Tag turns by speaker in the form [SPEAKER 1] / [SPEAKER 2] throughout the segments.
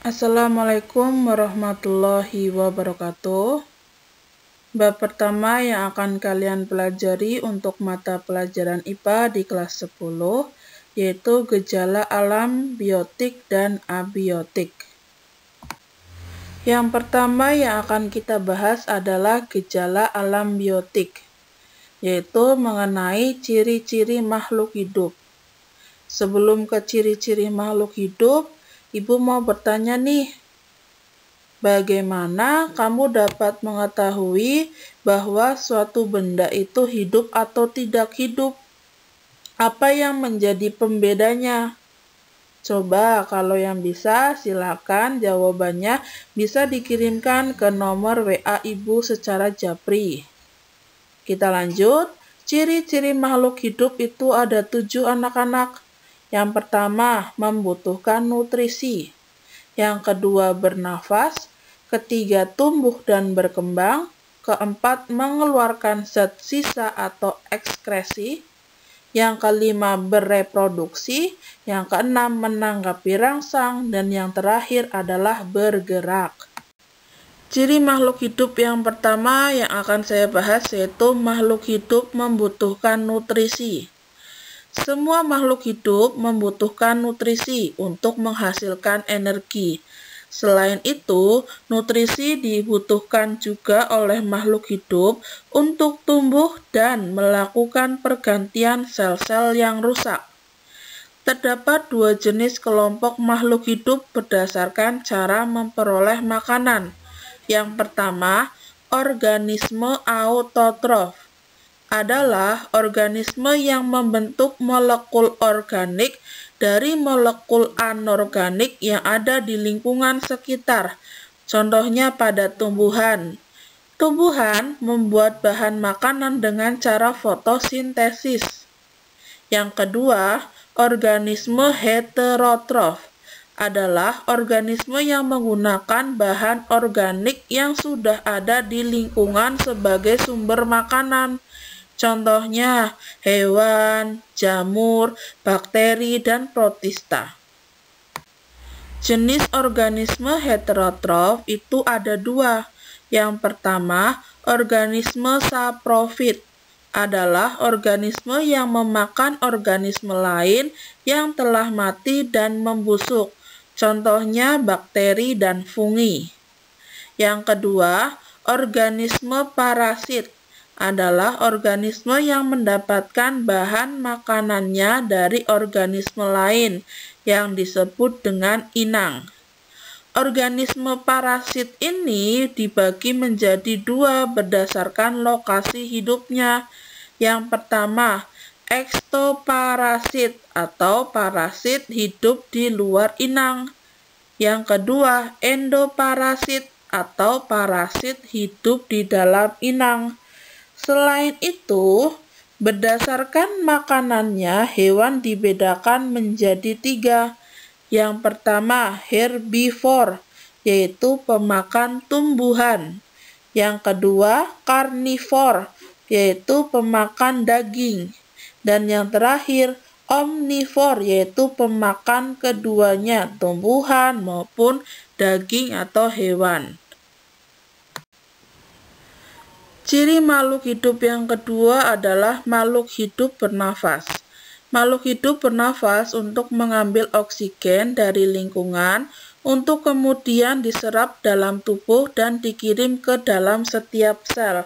[SPEAKER 1] Assalamualaikum warahmatullahi wabarakatuh. Bab pertama yang akan kalian pelajari untuk mata pelajaran IPA di kelas 10, yaitu gejala alam, biotik, dan abiotik. Yang pertama yang akan kita bahas adalah gejala alam biotik, yaitu mengenai ciri-ciri makhluk hidup. Sebelum ke ciri-ciri makhluk hidup, Ibu mau bertanya nih, bagaimana kamu dapat mengetahui bahwa suatu benda itu hidup atau tidak hidup? Apa yang menjadi pembedanya? Coba kalau yang bisa, silakan jawabannya bisa dikirimkan ke nomor WA Ibu secara japri. Kita lanjut. Ciri-ciri makhluk hidup itu ada 7 anak-anak. Yang pertama, membutuhkan nutrisi. Yang kedua, bernafas. Ketiga, tumbuh dan berkembang. Keempat, mengeluarkan zat sisa atau ekskresi. Yang kelima, bereproduksi. Yang keenam, menanggapi rangsang. Dan yang terakhir adalah bergerak. Ciri makhluk hidup yang pertama yang akan saya bahas yaitu makhluk hidup membutuhkan nutrisi. Semua makhluk hidup membutuhkan nutrisi untuk menghasilkan energi. Selain itu, nutrisi dibutuhkan juga oleh makhluk hidup untuk tumbuh dan melakukan pergantian sel-sel yang rusak. Terdapat 2 jenis kelompok makhluk hidup berdasarkan cara memperoleh makanan. Yang pertama, organisme autotrof adalah organisme yang membentuk molekul organik dari molekul anorganik yang ada di lingkungan sekitar. Contohnya pada tumbuhan. Tumbuhan membuat bahan makanan dengan cara fotosintesis. Yang kedua, organisme heterotrof adalah organisme yang menggunakan bahan organik yang sudah ada di lingkungan sebagai sumber makanan. Contohnya hewan, jamur, bakteri, dan protista. Jenis organisme heterotrof itu ada 2. Yang pertama, organisme saprofit adalah organisme yang memakan organisme lain yang telah mati dan membusuk. Contohnya bakteri dan fungi. Yang kedua, organisme parasit adalah organisme yang mendapatkan bahan makanannya dari organisme lain yang disebut dengan inang. Organisme parasit ini dibagi menjadi 2 berdasarkan lokasi hidupnya. Yang pertama, ekstoparasit atau parasit hidup di luar inang. Yang kedua, endoparasit atau parasit hidup di dalam inang. Selain itu, berdasarkan makanannya, hewan dibedakan menjadi 3. Yang pertama, herbivor, yaitu pemakan tumbuhan. Yang kedua, karnivor, yaitu pemakan daging. Dan yang terakhir, omnivor, yaitu pemakan keduanya, tumbuhan maupun daging atau hewan. Ciri makhluk hidup yang kedua adalah makhluk hidup bernafas. Makhluk hidup bernafas untuk mengambil oksigen dari lingkungan untuk kemudian diserap dalam tubuh dan dikirim ke dalam setiap sel.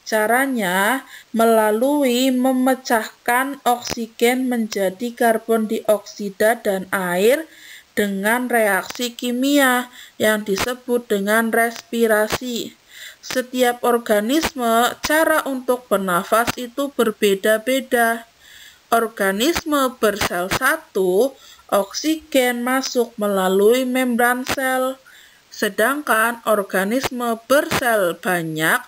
[SPEAKER 1] Caranya melalui memecahkan oksigen menjadi karbon dioksida dan air dengan reaksi kimia yang disebut dengan respirasi. Setiap organisme, cara untuk bernafas itu berbeda-beda. Organisme bersel satu, oksigen masuk melalui membran sel. Sedangkan organisme bersel banyak,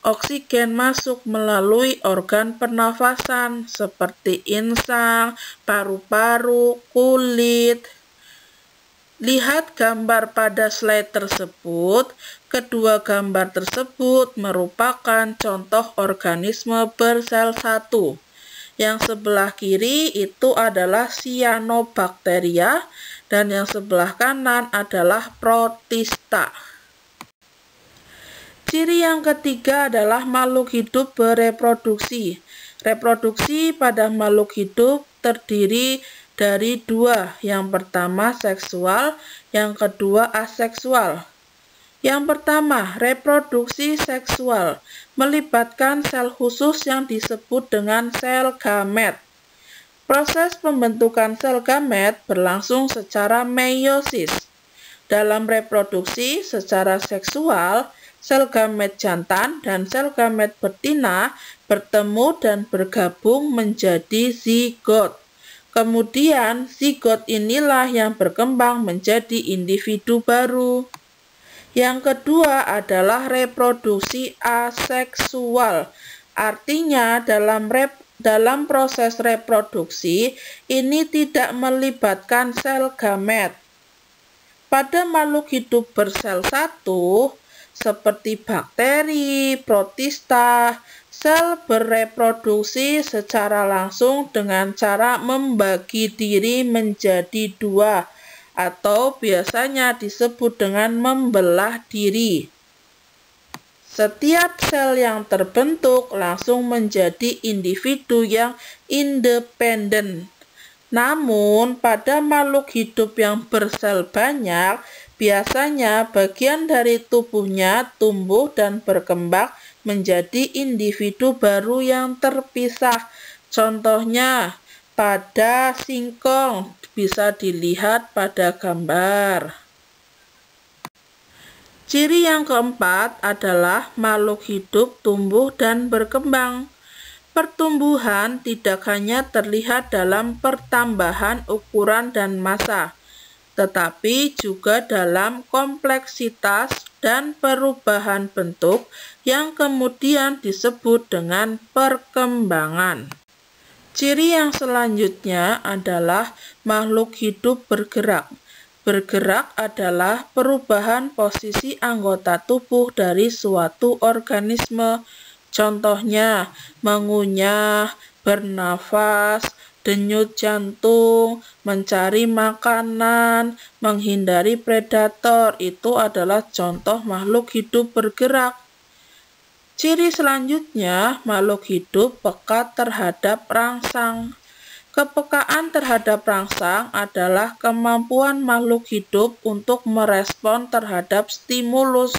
[SPEAKER 1] oksigen masuk melalui organ pernafasan seperti insang, paru-paru, kulit. Lihat gambar pada slide tersebut. Kedua gambar tersebut merupakan contoh organisme bersel satu. Yang sebelah kiri itu adalah cyanobacteria dan yang sebelah kanan adalah protista. Ciri yang ketiga adalah makhluk hidup bereproduksi. Reproduksi pada makhluk hidup terdiri dari dua. Yang pertama seksual, yang kedua aseksual. Yang pertama, reproduksi seksual melibatkan sel khusus yang disebut dengan sel gamet. Proses pembentukan sel gamet berlangsung secara meiosis. Dalam reproduksi secara seksual, sel gamet jantan dan sel gamet betina bertemu dan bergabung menjadi zigot. Kemudian, zigot inilah yang berkembang menjadi individu baru. Yang kedua adalah reproduksi aseksual. Artinya, dalam proses reproduksi ini tidak melibatkan sel gamet. Pada makhluk hidup bersel satu, seperti bakteri, protista, sel bereproduksi secara langsung dengan cara membagi diri menjadi dua, atau biasanya disebut dengan membelah diri. Setiap sel yang terbentuk langsung menjadi individu yang independen. Namun, pada makhluk hidup yang bersel banyak, biasanya bagian dari tubuhnya tumbuh dan berkembang menjadi individu baru yang terpisah. Contohnya, pada singkong bisa dilihat pada gambar. Ciri yang keempat adalah makhluk hidup tumbuh dan berkembang. Pertumbuhan tidak hanya terlihat dalam pertambahan ukuran dan massa, tetapi juga dalam kompleksitas dan perubahan bentuk yang kemudian disebut dengan perkembangan. Ciri yang selanjutnya adalah makhluk hidup bergerak. Bergerak adalah perubahan posisi anggota tubuh dari suatu organisme. Contohnya, mengunyah, bernafas, denyut jantung, mencari makanan, menghindari predator. Itu adalah contoh makhluk hidup bergerak. Ciri selanjutnya, makhluk hidup peka terhadap rangsang. Kepekaan terhadap rangsang adalah kemampuan makhluk hidup untuk merespon terhadap stimulus.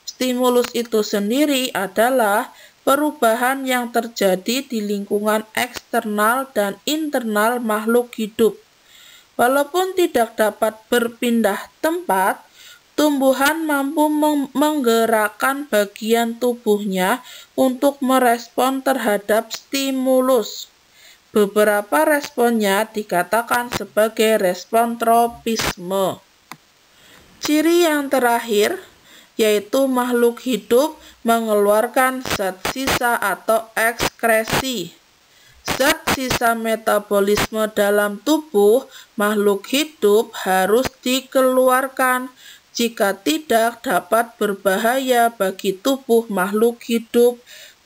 [SPEAKER 1] Stimulus itu sendiri adalah perubahan yang terjadi di lingkungan eksternal dan internal makhluk hidup. Walaupun tidak dapat berpindah tempat, tumbuhan mampu menggerakkan bagian tubuhnya untuk merespon terhadap stimulus. Beberapa responnya dikatakan sebagai respon tropisme. Ciri yang terakhir yaitu makhluk hidup mengeluarkan zat sisa atau ekskresi. Zat sisa metabolisme dalam tubuh makhluk hidup harus dikeluarkan. Jika tidak, dapat berbahaya bagi tubuh makhluk hidup.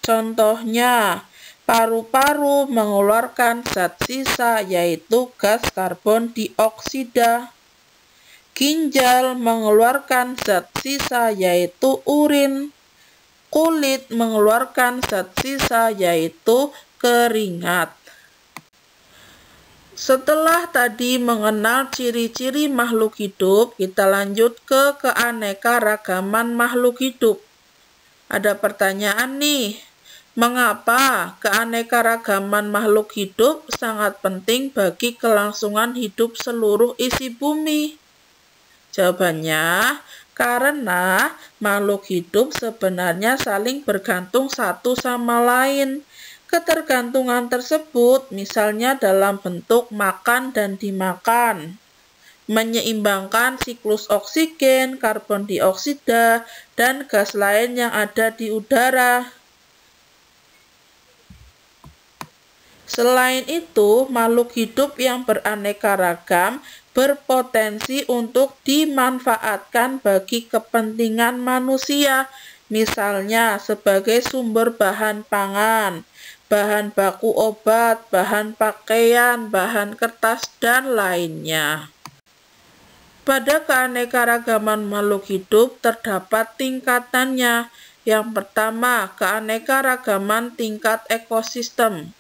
[SPEAKER 1] Contohnya, paru-paru mengeluarkan zat sisa yaitu gas karbon dioksida. Ginjal mengeluarkan zat sisa yaitu urin. Kulit mengeluarkan zat sisa yaitu keringat. Setelah tadi mengenal ciri-ciri makhluk hidup, kita lanjut ke keanekaragaman makhluk hidup. Ada pertanyaan nih, mengapa keanekaragaman makhluk hidup sangat penting bagi kelangsungan hidup seluruh isi bumi? Jawabannya, karena makhluk hidup sebenarnya saling bergantung satu sama lain. Ketergantungan tersebut misalnya dalam bentuk makan dan dimakan, menyeimbangkan siklus oksigen, karbon dioksida, dan gas lain yang ada di udara. Selain itu, makhluk hidup yang beraneka ragam berpotensi untuk dimanfaatkan bagi kepentingan manusia, misalnya sebagai sumber bahan pangan, bahan baku obat, bahan pakaian, bahan kertas, dan lainnya. Pada keanekaragaman makhluk hidup terdapat tingkatannya. Yang pertama, keanekaragaman tingkat ekosistem.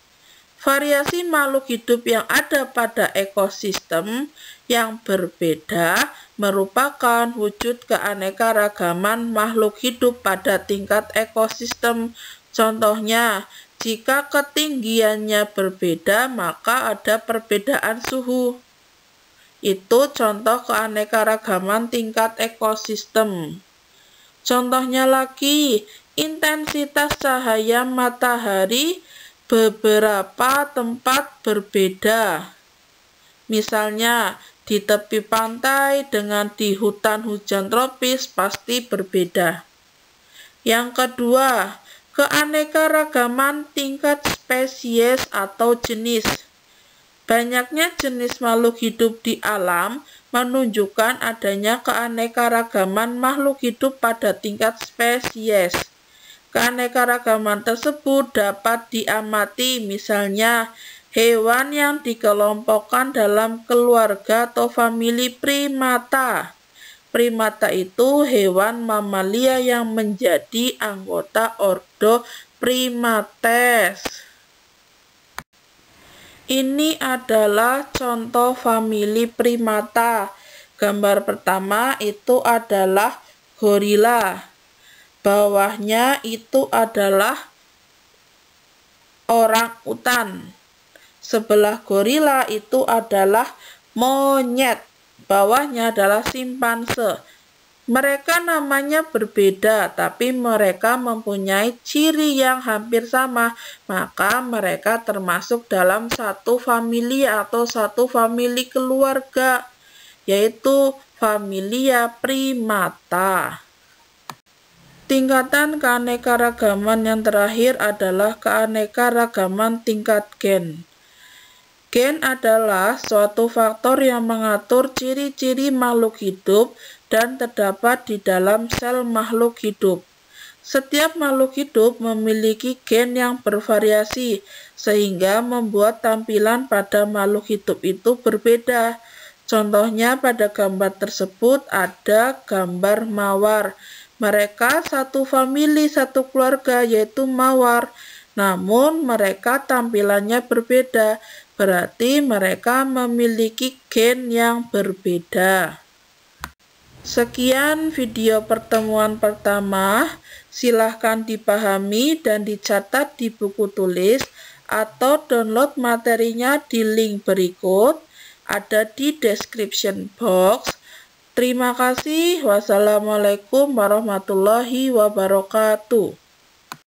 [SPEAKER 1] Variasi makhluk hidup yang ada pada ekosistem yang berbeda merupakan wujud keanekaragaman makhluk hidup pada tingkat ekosistem. Contohnya, jika ketinggiannya berbeda, maka ada perbedaan suhu. Itu contoh keanekaragaman tingkat ekosistem. Contohnya lagi, intensitas cahaya matahari beberapa tempat berbeda. Misalnya, di tepi pantai dengan di hutan hujan tropis pasti berbeda. Yang kedua, keanekaragaman tingkat spesies atau jenis. Banyaknya jenis makhluk hidup di alam menunjukkan adanya keanekaragaman makhluk hidup pada tingkat spesies. Keanekaragaman tersebut dapat diamati, misalnya hewan yang dikelompokkan dalam keluarga atau famili primata. Primata itu hewan mamalia yang menjadi anggota ordo Primates. Ini adalah contoh famili primata. Gambar pertama itu adalah gorila. Bawahnya itu adalah orang utan. Sebelah gorila itu adalah monyet. Bawahnya adalah simpanse. Mereka namanya berbeda, tapi mereka mempunyai ciri yang hampir sama, maka mereka termasuk dalam satu famili atau satu famili keluarga, yaitu familia primata. Tingkatan keanekaragaman yang terakhir adalah keanekaragaman tingkat gen. Gen adalah suatu faktor yang mengatur ciri-ciri makhluk hidup dan terdapat di dalam sel makhluk hidup. Setiap makhluk hidup memiliki gen yang bervariasi, sehingga membuat tampilan pada makhluk hidup itu berbeda. Contohnya pada gambar tersebut ada gambar mawar. Mereka satu famili, satu keluarga, yaitu mawar. Namun mereka tampilannya berbeda, berarti mereka memiliki gen yang berbeda. Sekian video pertemuan pertama. Silahkan dipahami dan dicatat di buku tulis atau download materinya di link berikut, ada di description box. Terima kasih. Wassalamualaikum warahmatullahi wabarakatuh.